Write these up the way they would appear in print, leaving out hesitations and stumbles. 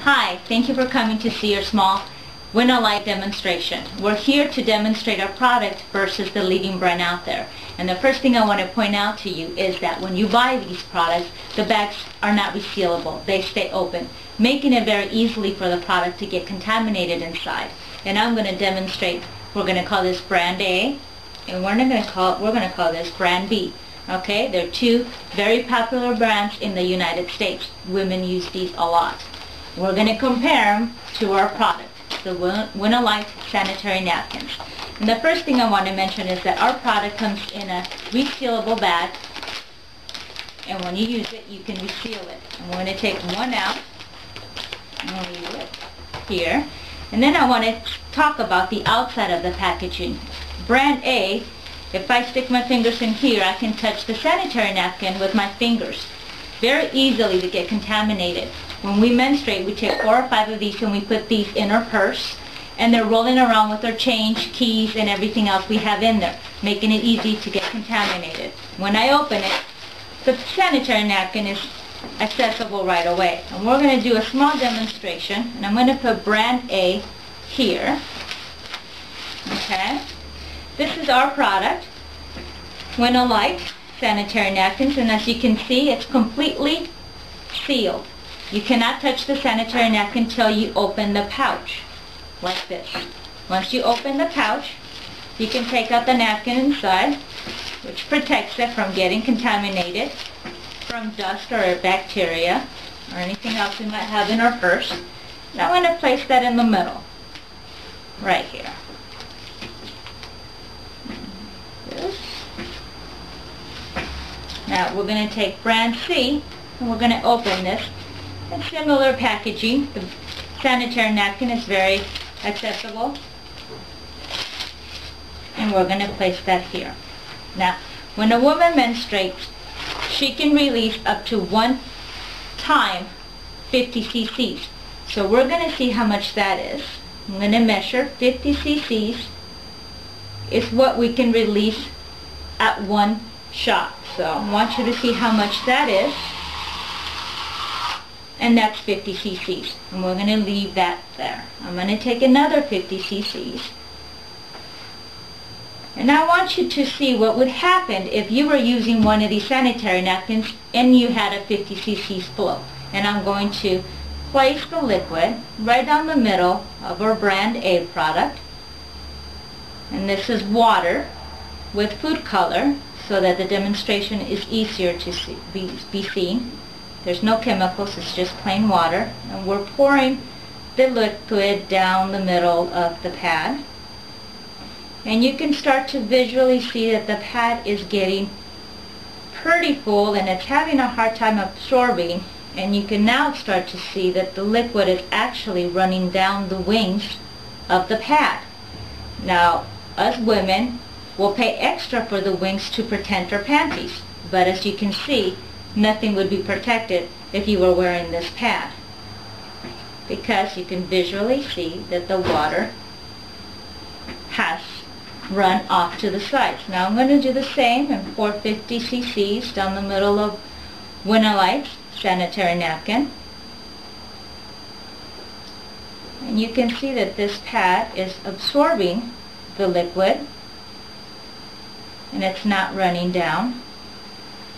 Hi, thank you for coming to see your small Winalite demonstration. We're here to demonstrate our product versus the leading brand out there. And the first thing I want to point out to you is that when you buy these products, the bags are not resealable. They stay open, making it very easily for the product to get contaminated inside. And I'm going to demonstrate. We're going to call this brand A, and we're going to call this brand B. Okay, they're two very popular brands in the United States. Women use these a lot. We're going to compare them to our product, the Winalite sanitary napkins. And the first thing I want to mention is that our product comes in a resealable bag, and when you use it, you can reseal it. I'm going to take one out and leave it here. And then I want to talk about the outside of the packaging. Brand A, if I stick my fingers in here, I can touch the sanitary napkin with my fingers. Very easily to get contaminated. When we menstruate, we take 4 or 5 of these and we put these in our purse, and they're rolling around with our change, keys, and everything else we have in there, making it easy to get contaminated. When I open it, the sanitary napkin is accessible right away. And we're going to do a small demonstration, and I'm going to put brand A here. Okay? This is our product, Winalite sanitary napkins, and as you can see, it's completely sealed. You cannot touch the sanitary napkin until you open the pouch, like this. Once you open the pouch, you can take out the napkin inside, which protects it from getting contaminated from dust or bacteria or anything else we might have in our purse. Now I'm going to place that in the middle, right here. Now we're going to take brand C, and we're going to open this. And similar packaging. The sanitary napkin is very accessible. And we're going to place that here. Now, when a woman menstruates, she can release up to 1 time 50 cc's. So we're going to see how much that is. I'm going to measure 50 cc's is what we can release at one shot. So I want you to see how much that is. And that's 50 cc's. And we're going to leave that there. I'm going to take another 50 cc's. And I want you to see what would happen if you were using one of these sanitary napkins and you had a 50 cc's flow. And I'm going to place the liquid right down the middle of our brand A product. And this is water with food color so that the demonstration is easier to be seen. There's no chemicals, it's just plain water. And we're pouring the liquid down the middle of the pad. And you can start to visually see that the pad is getting pretty full and it's having a hard time absorbing. And you can now start to see that the liquid is actually running down the wings of the pad. Now, us women will pay extra for the wings to protect our panties. But as you can see, nothing would be protected if you were wearing this pad, because you can visually see that the water has run off to the sides. Now I'm going to do the same and pour 50 cc's down the middle of Winalite's sanitary napkin. And you can see that this pad is absorbing the liquid and it's not running down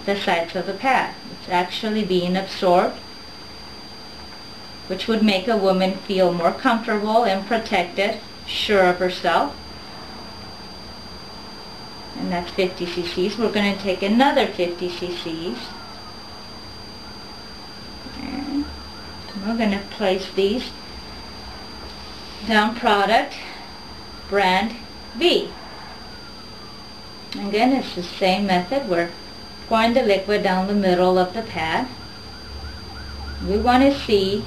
the sides of the pad. It's actually being absorbed, which would make a woman feel more comfortable and protected, sure of herself. And that's 50 cc's. We're going to take another 50 cc's. And we're going to place these down product brand B. Again, it's the same method. We're pouring the liquid down the middle of the pad. We want to see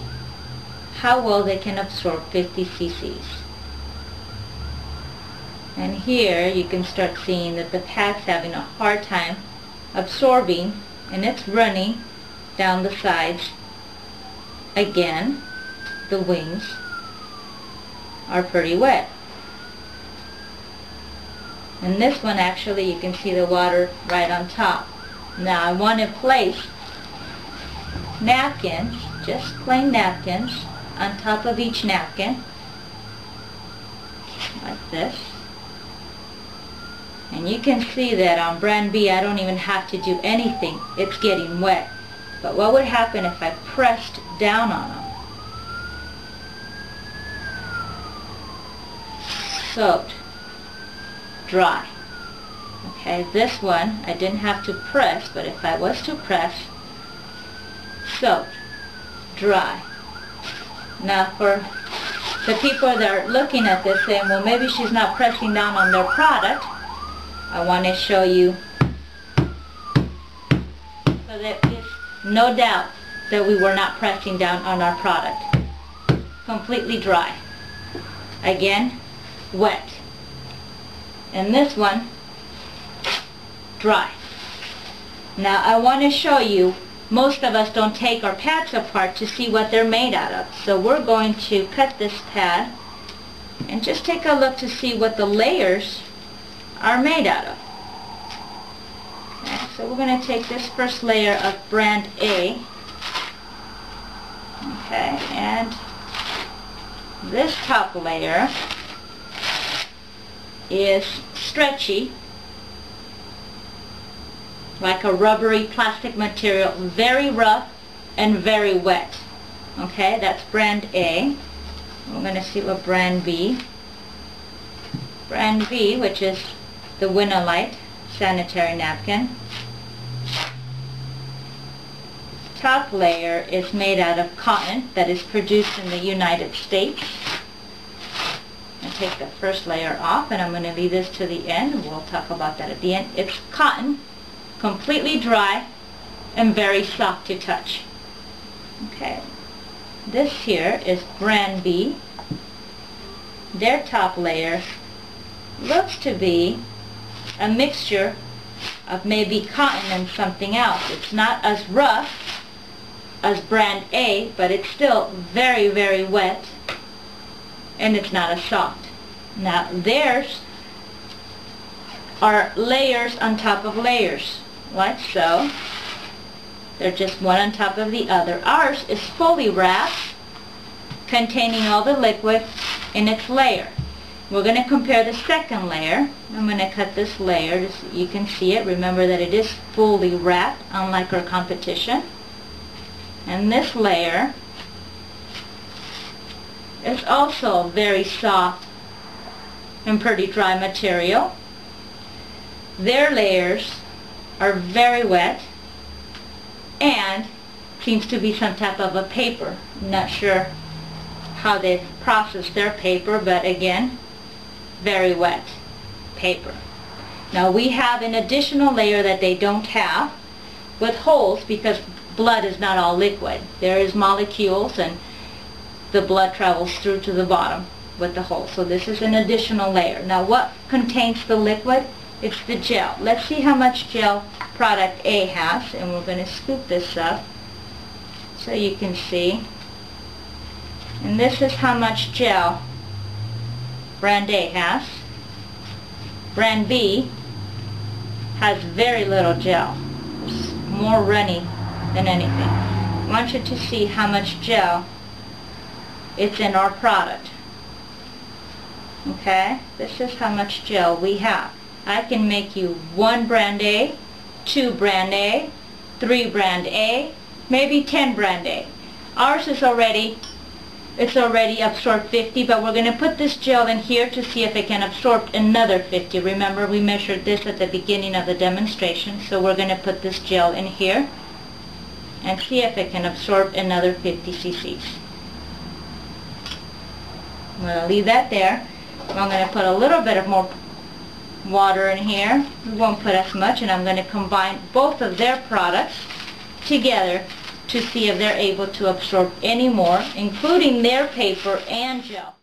how well they can absorb 50 cc's. And here you can start seeing that the pad's having a hard time absorbing, and it's running down the sides. Again, the wings are pretty wet. And this one, actually, you can see the water right on top. Now I want to place napkins, just plain napkins, on top of each napkin, like this. And you can see that on brand B I don't even have to do anything. It's getting wet. But what would happen if I pressed down on them? Soaked, dry. Okay, this one I didn't have to press, but if I was to press, soaked, dry. Now for the people that are looking at this saying, well, maybe she's not pressing down on their product, I want to show you so that there's no doubt that we were not pressing down on our product. Completely dry. Again, wet. And this one, dry. Now I want to show you, most of us don't take our pads apart to see what they're made out of. So we're going to cut this pad and just take a look to see what the layers are made out of. Okay, so we're going to take this first layer of brand A. Okay, and this top layer is stretchy, like a rubbery plastic material, very rough and very wet. Okay, that's brand A. We're going to see what brand B. Brand B, which is the Winalite sanitary napkin. Top layer is made out of cotton that is produced in the United States. I take the first layer off, and I'm going to leave this to the end. We'll talk about that at the end. It's cotton, completely dry, and very soft to touch. Okay, this here is brand B. Their top layer looks to be a mixture of maybe cotton and something else. It's not as rough as brand A, but it's still very, very wet, and it's not as soft. Now theirs are layers on top of layers, like so. They're just one on top of the other. Ours is fully wrapped, containing all the liquid in its layer. We're going to compare the second layer. I'm going to cut this layer so you can see it. Remember that it is fully wrapped, unlike our competition. And this layer is also very soft and pretty dry material. Their layers are very wet and seems to be some type of a paper. I'm not sure how they process their paper, but again, very wet paper. Now we have an additional layer that they don't have with holes, because blood is not all liquid. There is molecules, and the blood travels through to the bottom with the hole. So this is an additional layer. Now what contains the liquid? It's the gel. Let's see how much gel product A has, and we're going to scoop this up so you can see. And this is how much gel brand A has. Brand B has very little gel. It's more runny than anything. I want you to see how much gel it's in our product. Okay, this is how much gel we have. I can make you 1 brand A, 2 brand A, 3 brand A, maybe 10 brand A. Ours is already absorbed 50, but we're going to put this gel in here to see if it can absorb another 50. Remember, we measured this at the beginning of the demonstration, so we're going to put this gel in here and see if it can absorb another 50 cc's. I'm going to leave that there. I'm going to put a little bit of more water in here. We won't put as much, and I'm going to combine both of their products together to see if they're able to absorb any more, including their paper and gel.